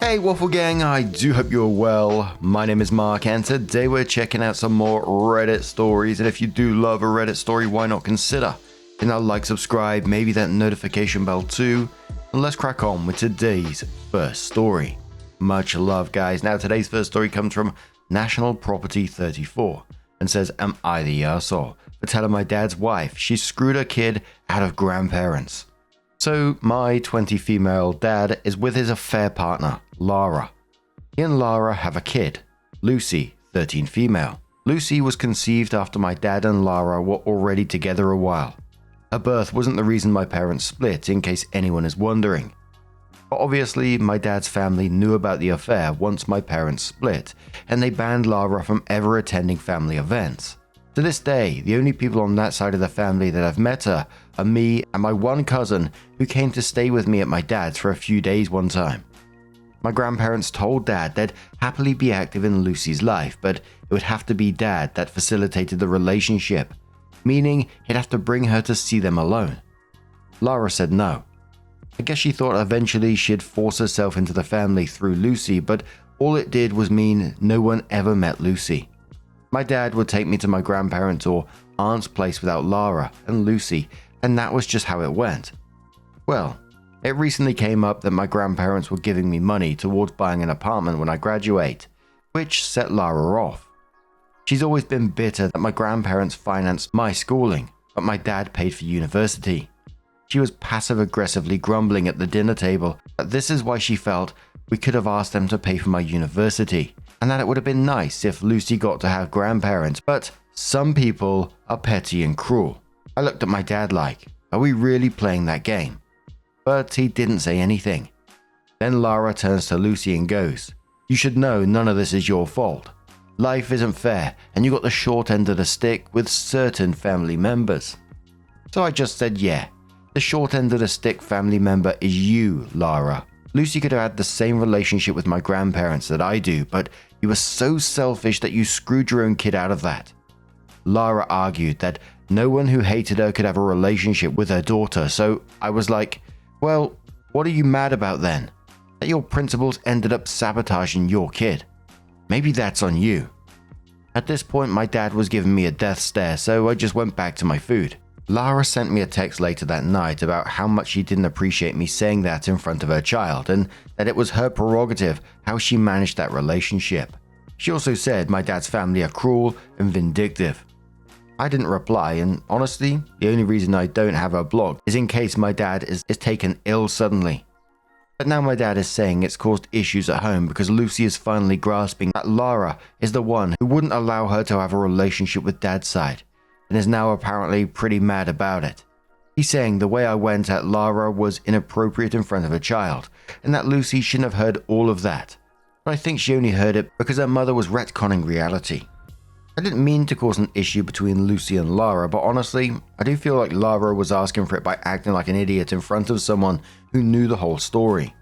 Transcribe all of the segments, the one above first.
Hey Waffle Gang, I do hope you're well. My name is Mark and today we're checking out some more Reddit stories, and if you do love a Reddit story, why not consider hitting that like, subscribe, maybe that notification bell too, and let's crack on with today's first story. Much love guys. Now today's first story comes from National Property 34 and says, am I the arsehole for telling my dad's wife she screwed her kid out of grandparents? So my 20 female dad is with his affair partner, Lara. He and Lara have a kid, Lucy, 13 female. Lucy was conceived after my dad and Lara were already together a while. Her birth wasn't the reason my parents split, in case anyone is wondering. But obviously my dad's family knew about the affair once my parents split, and they banned Lara from ever attending family events. To this day, the only people on that side of the family that have met her are me and my one cousin who came to stay with me at my dad's for a few days one time. My grandparents told Dad they'd happily be active in Lucy's life, but it would have to be Dad that facilitated the relationship, meaning he'd have to bring her to see them alone. Lara said no. I guess she thought eventually she'd force herself into the family through Lucy, but all it did was mean no one ever met Lucy. My dad would take me to my grandparents' or aunt's place without Lara and Lucy, and that was just how it went. Well, it recently came up that my grandparents were giving me money towards buying an apartment when I graduate, which set Lara off. She's always been bitter that my grandparents financed my schooling, but my dad paid for university. She was passive-aggressively grumbling at the dinner table that this is why she felt we could have asked them to pay for my university, and that it would have been nice if Lucy got to have grandparents, but some people are petty and cruel. I looked at my dad like, are we really playing that game? But he didn't say anything. Then Lara turns to Lucy and goes, you should know none of this is your fault. Life isn't fair, and you got the short end of the stick with certain family members. So I just said, yeah, the short end of the stick family member is you, Lara. Lucy could have had the same relationship with my grandparents that I do, but you were so selfish that you screwed your own kid out of that. Lara argued that no one who hated her could have a relationship with her daughter, so I was like, well, what are you mad about then? That your principals ended up sabotaging your kid. Maybe that's on you. At this point, my dad was giving me a death stare, so I just went back to my food. Lara sent me a text later that night about how much she didn't appreciate me saying that in front of her child, and that it was her prerogative how she managed that relationship. She also said my dad's family are cruel and vindictive. I didn't reply, and honestly, the only reason I don't have her blocked is in case my dad is taken ill suddenly. But now my dad is saying it's caused issues at home because Lucy is finally grasping that Lara is the one who wouldn't allow her to have a relationship with Dad's side, and is now apparently pretty mad about it. He's saying the way I went at Lara was inappropriate in front of a child, and that Lucy shouldn't have heard all of that. But I think she only heard it because her mother was retconning reality. I didn't mean to cause an issue between Lucy and Lara, but honestly, I do feel like Lara was asking for it by acting like an idiot in front of someone who knew the whole story.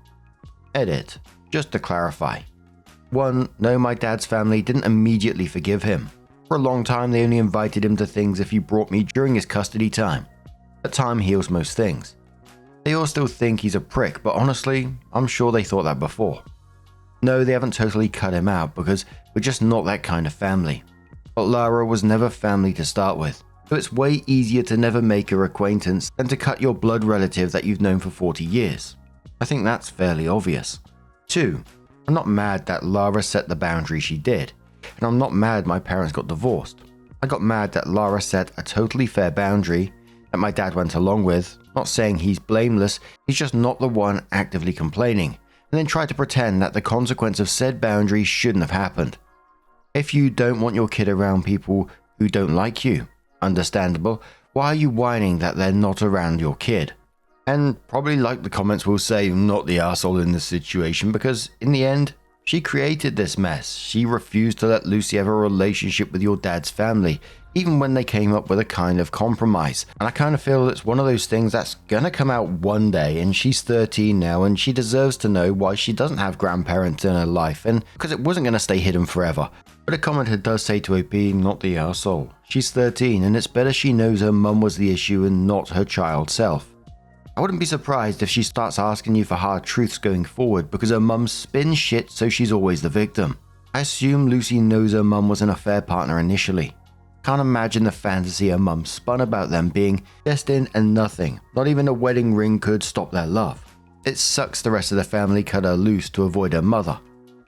Edit. Just to clarify. 1. No, my dad's family didn't immediately forgive him. For a long time, they only invited him to things if he brought me during his custody time. But time heals most things. They all still think he's a prick, but honestly, I'm sure they thought that before. No, they haven't totally cut him out because we're just not that kind of family. But Lara was never family to start with, so it's way easier to never make her acquaintance than to cut your blood relative that you've known for 40 years. I think that's fairly obvious. 2. I'm not mad that Lara set the boundary she did, and I'm not mad my parents got divorced. I got mad that Lara set a totally fair boundary that my dad went along with, not saying he's blameless, he's just not the one actively complaining, and then tried to pretend that the consequence of said boundary shouldn't have happened. If you don't want your kid around people who don't like you, understandable, why are you whining that they're not around your kid? And probably like the comments will say, not the arsehole in this situation, because in the end, she created this mess. She refused to let Lucy have a relationship with your dad's family, even when they came up with a kind of compromise. And I kind of feel it's one of those things that's gonna come out one day, and she's 13 now, and she deserves to know why she doesn't have grandparents in her life, and because it wasn't gonna stay hidden forever. But a commenter does say to OP, not the arsehole. She's 13, and it's better she knows her mum was the issue and not her child self. I wouldn't be surprised if she starts asking you for hard truths going forward because her mum spins shit so she's always the victim. I assume Lucy knows her mum was an affair partner initially. Can't imagine the fantasy her mum spun about them being destined and nothing, not even a wedding ring could stop their love. It sucks the rest of the family cut her loose to avoid her mother.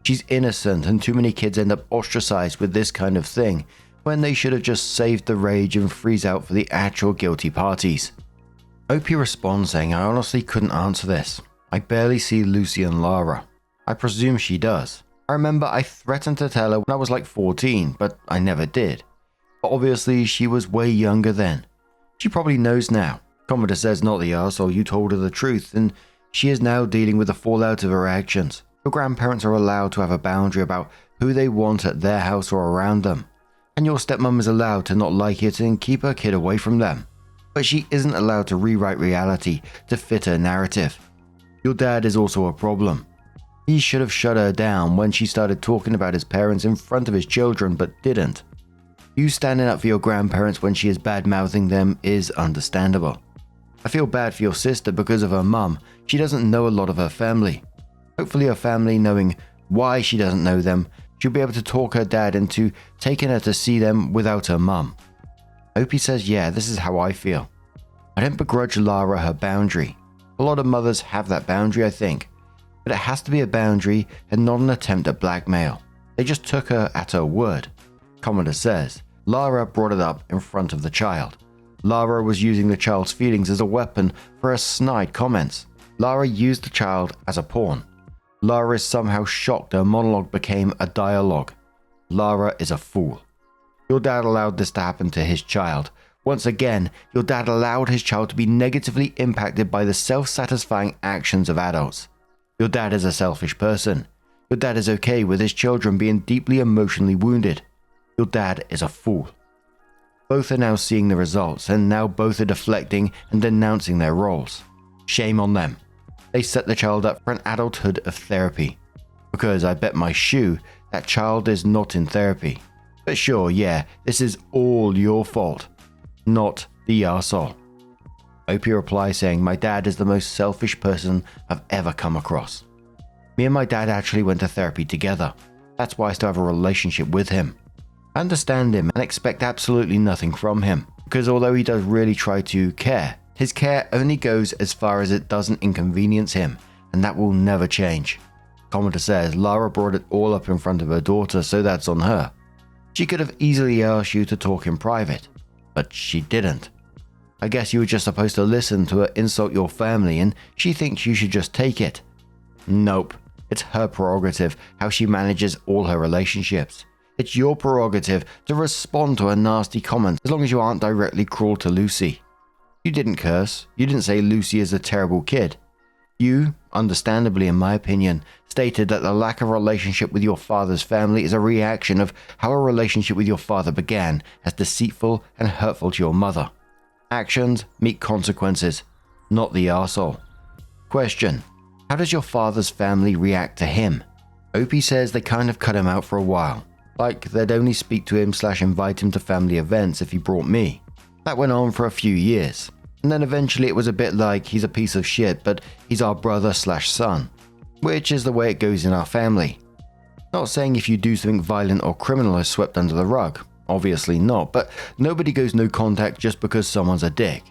She's innocent and too many kids end up ostracized with this kind of thing when they should have just saved the rage and freeze out for the actual guilty parties. Opie responds saying, I honestly couldn't answer this. I barely see Lucy and Lara. I presume she does. I remember I threatened to tell her when I was like 14, but I never did. But obviously she was way younger then. She probably knows now. Commodore says not the arsehole, you told her the truth, and she is now dealing with the fallout of her actions. Your grandparents are allowed to have a boundary about who they want at their house or around them. And your stepmom is allowed to not like it and keep her kid away from them. But she isn't allowed to rewrite reality to fit her narrative. Your dad is also a problem. He should have shut her down when she started talking about his parents in front of his children, but didn't. You standing up for your grandparents when she is bad-mouthing them is understandable. I feel bad for your sister because of her mum. She doesn't know a lot of her family. Hopefully her family, knowing why she doesn't know them, she'll be able to talk her dad into taking her to see them without her mum. Opie says, yeah, this is how I feel. I don't begrudge Lara her boundary. A lot of mothers have that boundary, I think. But it has to be a boundary and not an attempt at blackmail. They just took her at her word. Commodore says, Lara brought it up in front of the child. Lara was using the child's feelings as a weapon for her snide comments. Lara used the child as a pawn. Lara is somehow shocked her monologue became a dialogue. Lara is a fool. Your dad allowed this to happen to his child. Once again, your dad allowed his child to be negatively impacted by the self-satisfying actions of adults. Your dad is a selfish person. Your dad is okay with his children being deeply emotionally wounded. Your dad is a fool. Both are now seeing the results, and now both are deflecting and denouncing their roles. Shame on them. They set the child up for an adulthood of therapy. Because I bet my shoe that child is not in therapy. But sure, yeah, this is all your fault. Not the arsehole. Opie replies saying, my dad is the most selfish person I've ever come across. Me and my dad actually went to therapy together. That's why I still have a relationship with him. I understand him and expect absolutely nothing from him, because although he does really try to care, his care only goes as far as it doesn't inconvenience him, and that will never change. Commodore says, Lara brought it all up in front of her daughter, so that's on her. She could have easily asked you to talk in private, but she didn't. I guess you were just supposed to listen to her insult your family and she thinks you should just take it. Nope, it's her prerogative how she manages all her relationships. It's your prerogative to respond to her nasty comments as long as you aren't directly cruel to Lucy. You didn't curse, you didn't say Lucy is a terrible kid. You, understandably in my opinion, stated that the lack of relationship with your father's family is a reaction of how a relationship with your father began as deceitful and hurtful to your mother. Actions meet consequences, not the arsehole. Question: how does your father's family react to him? Opie says they kind of cut him out for a while. Like they'd only speak to him / invite him to family events if he brought me. That went on for a few years. And then eventually it was a bit like he's a piece of shit, but he's our brother / son. Which is the way it goes in our family. Not saying if you do something violent or criminal is swept under the rug. Obviously not, but nobody goes no contact just because someone's a dick.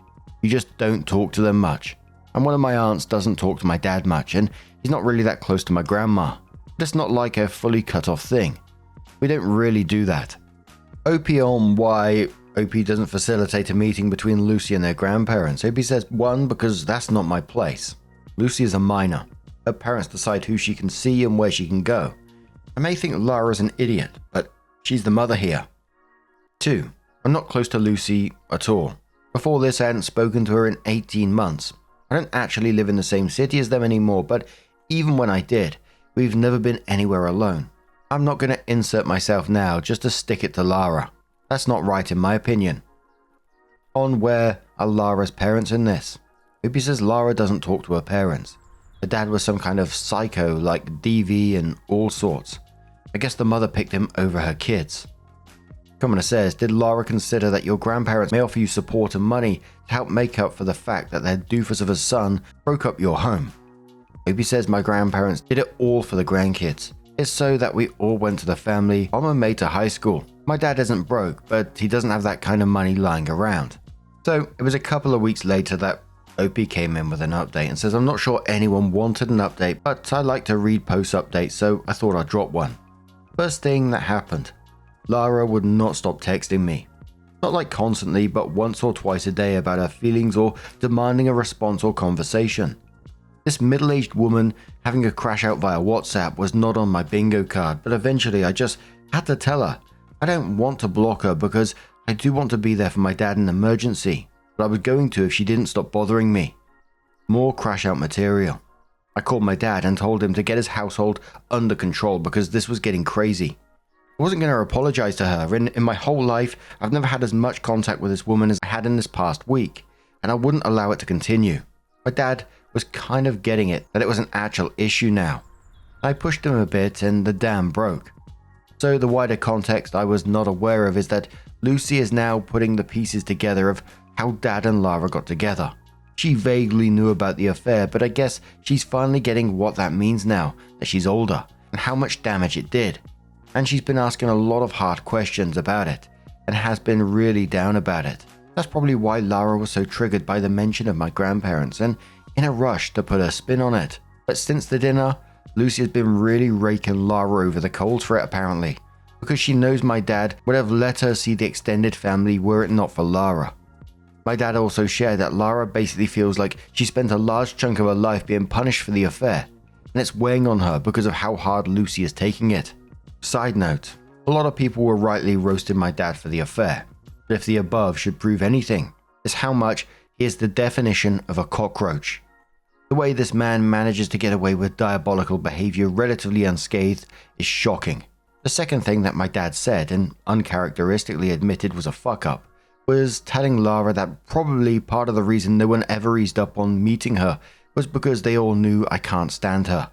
You just don't talk to them much. And one of my aunts doesn't talk to my dad much, and he's not really that close to my grandma. But it's not like a fully cut off thing. We don't really do that. Opie on why Opie doesn't facilitate a meeting between Lucy and their grandparents. Opie says, 1, because that's not my place. Lucy is a minor. Her parents decide who she can see and where she can go. I may think Lara's an idiot, but she's the mother here. 2, I'm not close to Lucy at all. Before this, I hadn't spoken to her in 18 months. I don't actually live in the same city as them anymore, but even when I did, we've never been anywhere alone. I'm not going to insert myself now just to stick it to Lara. That's not right in my opinion. On where are Lara's parents in this? Opie says Lara doesn't talk to her parents. Her dad was some kind of psycho like DV and all sorts. I guess the mother picked him over her kids. Commenter says, did Lara consider that your grandparents may offer you support and money to help make up for the fact that their doofus of a son broke up your home? Opie says, my grandparents did it all for the grandkids. It's so that we all went to the family on and made to high school. My dad isn't broke, but he doesn't have that kind of money lying around. So it was a couple of weeks later that Opie came in with an update and says, I'm not sure anyone wanted an update, but I like to read post updates, so I thought I'd drop one. First thing that happened, Lara would not stop texting me. Not like constantly, but once or twice a day about her feelings or demanding a response or conversation. This middle-aged woman having a crash out via WhatsApp was not on my bingo card, but eventually I just had to tell her. I don't want to block her because I do want to be there for my dad in an emergency, but I was going to if she didn't stop bothering me. More crash out material. I called my dad and told him to get his household under control because this was getting crazy. I wasn't going to apologize to her. In my whole life, I've never had as much contact with this woman as I had in this past week, and I wouldn't allow it to continue. My dad was kind of getting it, that it was an actual issue now. I pushed him a bit and the dam broke. So the wider context I was not aware of is that Lucy is now putting the pieces together of how Dad and Lara got together. She vaguely knew about the affair, but I guess she's finally getting what that means now that she's older and how much damage it did. And she's been asking a lot of hard questions about it and has been really down about it. That's probably why Lara was so triggered by the mention of my grandparents and in a rush to put her spin on it. But since the dinner, Lucy has been really raking Lara over the coals for it apparently, because she knows my dad would have let her see the extended family were it not for Lara. My dad also shared that Lara basically feels like she spent a large chunk of her life being punished for the affair, and it's weighing on her because of how hard Lucy is taking it. Side note, a lot of people were rightly roasting my dad for the affair, but if the above should prove anything, it's how much he is the definition of a cockroach. The way this man manages to get away with diabolical behavior relatively unscathed is shocking. The second thing that my dad said, and uncharacteristically admitted was a fuck up, was telling Lara that probably part of the reason no one ever eased up on meeting her was because they all knew I can't stand her.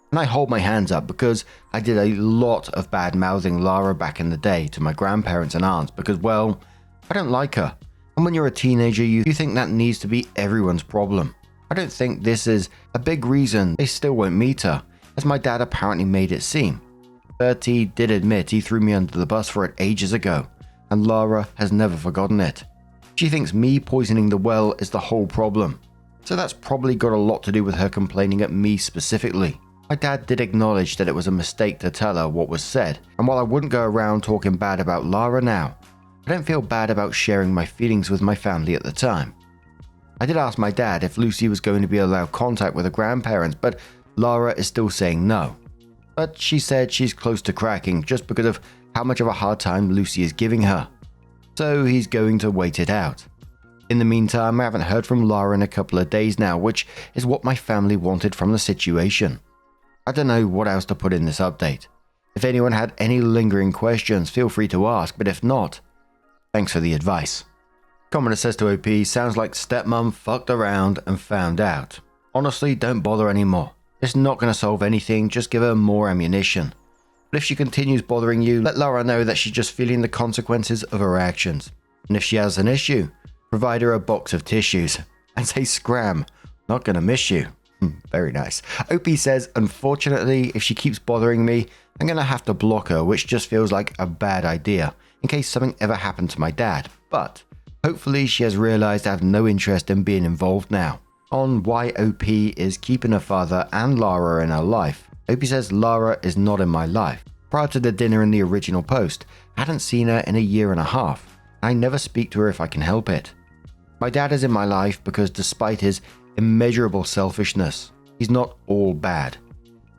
And I hold my hands up because I did a lot of bad mouthing Lara back in the day to my grandparents and aunts because, well, I don't like her. And when you're a teenager, you think that needs to be everyone's problem. I don't think this is a big reason they still won't meet her, as my dad apparently made it seem. Bertie did admit he threw me under the bus for it ages ago, and Lara has never forgotten it. She thinks me poisoning the well is the whole problem, so that's probably got a lot to do with her complaining at me specifically. My dad did acknowledge that it was a mistake to tell her what was said, and while I wouldn't go around talking bad about Lara now, I don't feel bad about sharing my feelings with my family at the time. I did ask my dad if Lucy was going to be allowed contact with her grandparents, but Lara is still saying no. But she said she's close to cracking just because of how much of a hard time Lucy is giving her. So he's going to wait it out. In the meantime, I haven't heard from Lara in a couple of days now, which is what my family wanted from the situation. I don't know what else to put in this update. If anyone had any lingering questions, feel free to ask, but if not, thanks for the advice. Commenter says to OP, sounds like stepmom fucked around and found out. Honestly, don't bother anymore. It's not going to solve anything, just give her more ammunition. But if she continues bothering you, let Lara know that she's just feeling the consequences of her actions. And if she has an issue, provide her a box of tissues. And say scram, not going to miss you. Very nice. OP says, unfortunately, if she keeps bothering me, I'm going to have to block her, which just feels like a bad idea, in case something ever happened to my dad. But hopefully she has realized I have no interest in being involved now. On why OP is keeping her father and Lara in her life, OP says Lara is not in my life. Prior to the dinner in the original post, I hadn't seen her in a year and a half. I never speak to her if I can help it. My dad is in my life because despite his immeasurable selfishness, he's not all bad.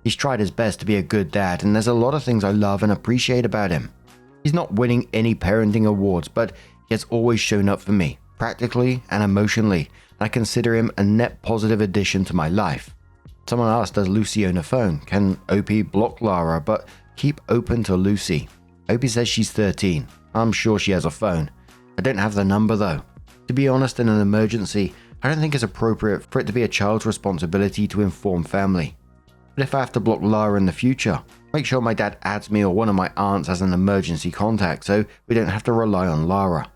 He's tried his best to be a good dad, and there's a lot of things I love and appreciate about him. He's not winning any parenting awards, but he has always shown up for me, practically and emotionally, and I consider him a net positive addition to my life. Someone asked, does Lucy own a phone? Can OP block Lara, but keep open to Lucy? OP says she's 13. I'm sure she has a phone. I don't have the number though. To be honest, in an emergency, I don't think it's appropriate for it to be a child's responsibility to inform family. But if I have to block Lara in the future, Make sure my dad adds me or one of my aunts as an emergency contact so we don't have to rely on Lara.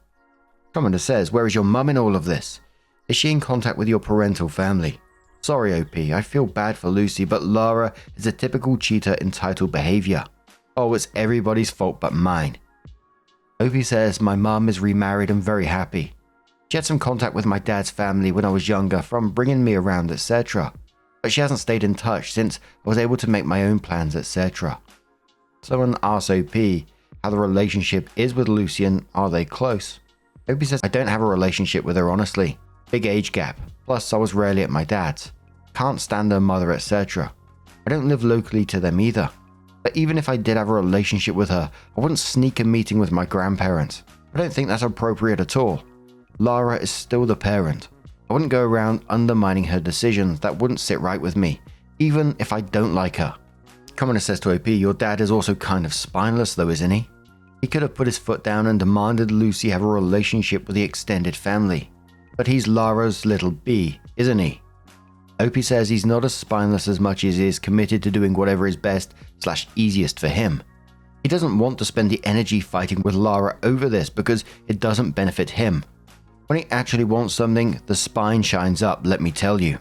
Commander says, where is your mum in all of this? Is she in contact with your parental family? Sorry OP, I feel bad for Lucy, but Lara is a typical cheater entitled behavior. Oh, it's everybody's fault but mine. OP says, my mum is remarried and very happy. She had some contact with my dad's family when I was younger from bringing me around, etc. But she hasn't stayed in touch since I was able to make my own plans, etc. Someone asks OP how the relationship is with Lucy and are they close? OP says, I don't have a relationship with her honestly. Big age gap, plus I was rarely at my dad's. Can't stand her mother, etc. I don't live locally to them either. But even if I did have a relationship with her, I wouldn't sneak a meeting with my grandparents. I don't think that's appropriate at all. Lara is still the parent. I wouldn't go around undermining her decisions. That wouldn't sit right with me, even if I don't like her. Commander says to OP, your dad is also kind of spineless though, isn't he? He could have put his foot down and demanded Lucy have a relationship with the extended family. But he's Lara's little B, isn't he? OP says he's not as spineless as much as he is committed to doing whatever is best / easiest for him. He doesn't want to spend the energy fighting with Lara over this because it doesn't benefit him. When he actually wants something, the spine shines up, let me tell you.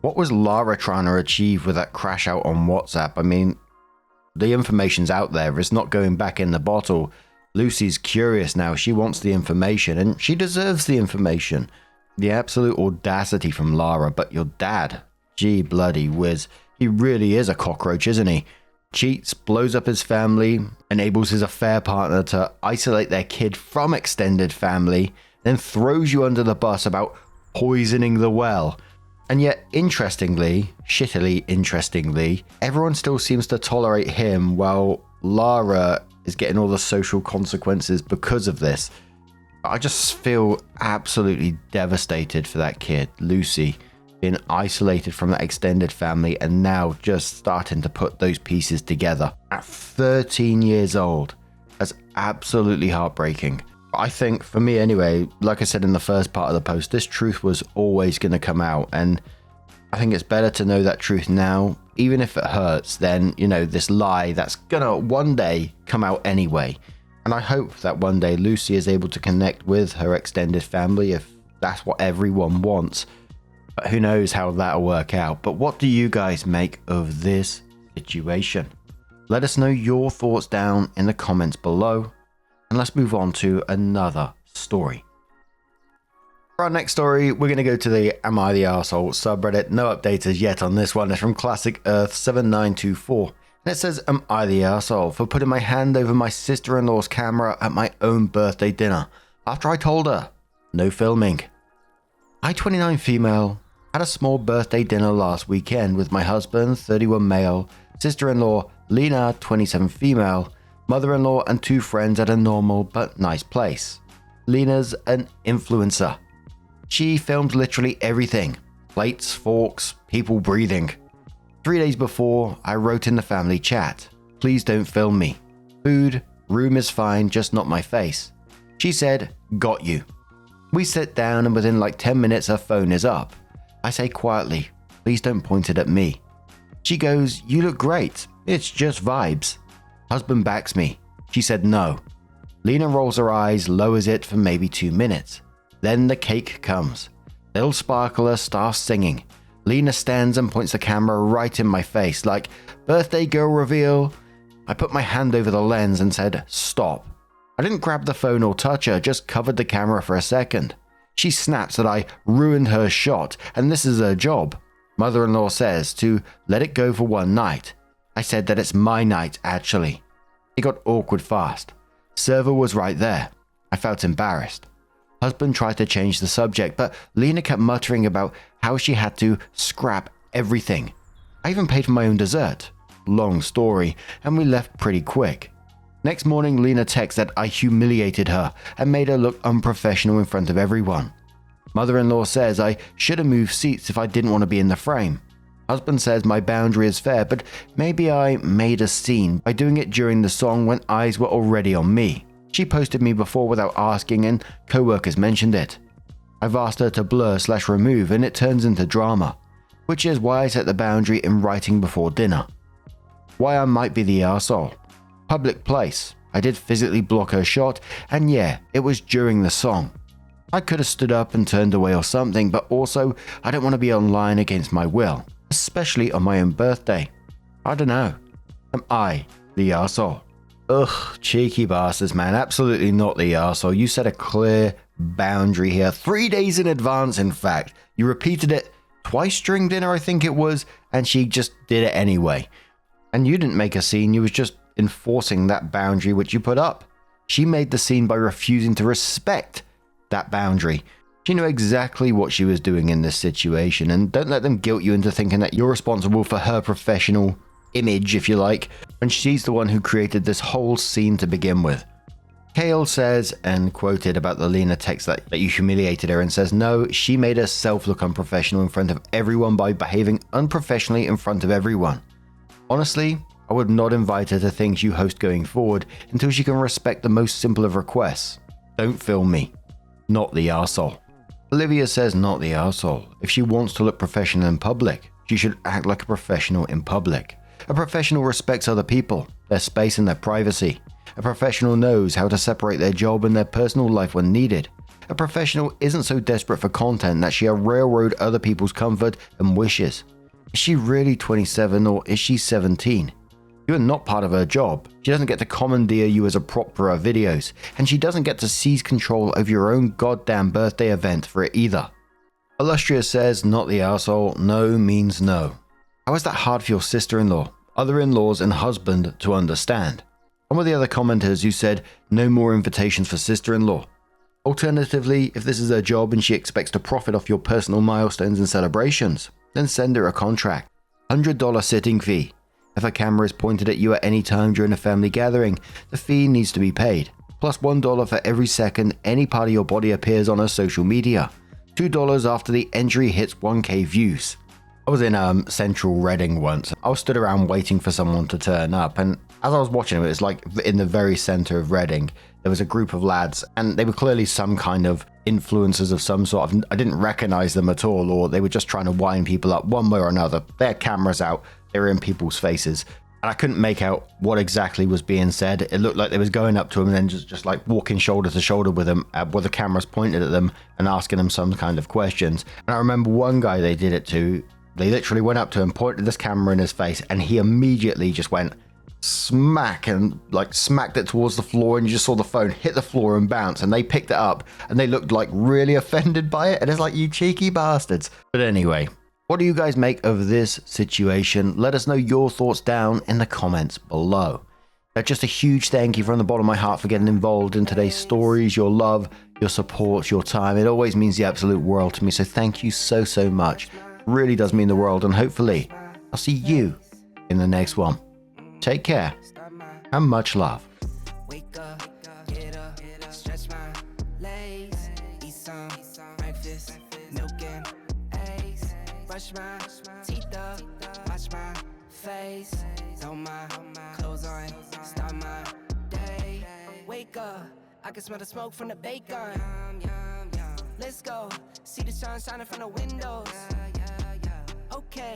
What was Lara trying to achieve with that crash out on WhatsApp? I mean, the information's out there, it's not going back in the bottle. Lucy's curious now, she wants the information and she deserves the information. The absolute audacity from Lara, but your dad, gee bloody whiz, he really is a cockroach, isn't he? Cheats, blows up his family, enables his affair partner to isolate their kid from extended family, then throws you under the bus about poisoning the well. And yet, shittily interestingly, everyone still seems to tolerate him while Lara is getting all the social consequences because of this. I just feel absolutely devastated for that kid, Lucy, being isolated from that extended family and now just starting to put those pieces together. At 13 years old, that's absolutely heartbreaking. I think, for me anyway, like I said in the first part of the post, this truth was always going to come out, and I think it's better to know that truth now, even if it hurts, than, this lie that's gonna one day come out anyway. And I hope that one day Lucy is able to connect with her extended family if that's what everyone wants. But who knows how that'll work out. But what do you guys make of this situation? Let us know your thoughts down in the comments below. And let's move on to another story. For our next story, we're going to go to the Am I the Arsehole subreddit. No updates as yet on this one. It's from Classic Earth 7924. And it says, am I the arsehole for putting my hand over my sister-in-law's camera at my own birthday dinner after I told her no filming? I, 29 female, had a small birthday dinner last weekend with my husband, 31 male, sister-in-law Lena, 27 female, mother-in-law and 2 friends at a normal but nice place. Lena's an influencer. She filmed literally everything. Plates, forks, people breathing. 3 days before, I wrote in the family chat, please don't film me. Food, room is fine, just not my face. She said, got you. We sit down and within like 10 minutes her phone is up. I say quietly, please don't point it at me. She goes, you look great, it's just vibes. Husband backs me. She said no. Lena rolls her eyes, lowers it for maybe 2 minutes. Then the cake comes. Little sparkler starts singing. Lena stands and points the camera right in my face like, birthday girl reveal. I put my hand over the lens and said, stop. I didn't grab the phone or touch her, just covered the camera for a second. She snaps that I ruined her shot and this is her job. Mother-in-law says to let it go for one night. I said that it's my night actually. It got awkward fast. Server was right there. I felt embarrassed. Husband tried to change the subject, but Lena kept muttering about how she had to scrap everything. I even paid for my own dessert. Long story, and we left pretty quick. Next morning, Lena texts that I humiliated her and made her look unprofessional in front of everyone. Mother-in-law says I should have moved seats if I didn't want to be in the frame. Husband says my boundary is fair, but maybe I made a scene by doing it during the song when eyes were already on me. She posted me before without asking and co-workers mentioned it. I've asked her to blur/remove and it turns into drama, which is why I set the boundary in writing before dinner. Why I might be the arsehole. Public place. I did physically block her shot, and yeah, it was during the song. I could have stood up and turned away or something, but also, I don't want to be online against my will, especially on my own birthday. I don't know. Am I the arsehole? Ugh, cheeky bastards, man. Absolutely not the arsehole. You set a clear boundary here. 3 days in advance, in fact. You repeated it twice during dinner, I think it was, and she just did it anyway. And you didn't make a scene, you was just enforcing that boundary which you put up. She made the scene by refusing to respect that boundary. She knew exactly what she was doing in this situation, and don't let them guilt you into thinking that you're responsible for her professional image, if you like, when she's the one who created this whole scene to begin with. Kale says, and quoted about the Lena text that you humiliated her, and says, no, she made herself look unprofessional in front of everyone by behaving unprofessionally in front of everyone. Honestly, I would not invite her to things you host going forward until she can respect the most simple of requests. Don't film me. Not the arsehole. Olivia says not the arsehole. If she wants to look professional in public, she should act like a professional in public. A professional respects other people, their space and their privacy. A professional knows how to separate their job and their personal life when needed. A professional isn't so desperate for content that she'll railroad other people's comfort and wishes. Is she really 27 or is she 17? You are not part of her job. She doesn't get to commandeer you as a prop for her videos, and she doesn't get to seize control over your own goddamn birthday event for it either. Illustrious says, not the arsehole, no means no. How is that hard for your sister-in-law, other in-laws and husband to understand? One of the other commenters who said, no more invitations for sister-in-law. Alternatively, if this is her job and she expects to profit off your personal milestones and celebrations, then send her a contract. $100 sitting fee. If a camera is pointed at you at any time during a family gathering, the fee needs to be paid, plus $1 for every second any part of your body appears on her social media. $2 after the entry hits 1K views. I was in central Reading once. I was stood around waiting for someone to turn up, and as I was watching it, it was like in the very center of Reading, there was a group of lads, and they were clearly some kind of influencers of some sort. I didn't recognize them at all, or they were just trying to wind people up one way or another. They had cameras out, they were in people's faces, and I couldn't make out what exactly was being said. It looked like they was going up to them and then just like walking shoulder to shoulder with them, with the cameras pointed at them and asking them some kind of questions. And I remember one guy they did it to, they literally went up to him, pointed this camera in his face, and he immediately just went smack and like smacked it towards the floor, and you just saw the phone hit the floor and bounce, and they picked it up and they looked like really offended by it, and it's like, you cheeky bastards. But anyway, what do you guys make of this situation? Let us know your thoughts down in the comments below. Just a huge thank you from the bottom of my heart for getting involved in today's stories. Your love, your support, your time, it always means the absolute world to me, so thank you so much. It really does mean the world, and hopefully I'll see you in the next one. Take care, and much love. Wake up, get up, stretch my legs, eat some breakfast, milk and eggs, brush my teeth up, wash my face, throw my clothes on, start my day. Wake up, I can smell the smoke from the bacon. Let's go, see the sun shining from the windows.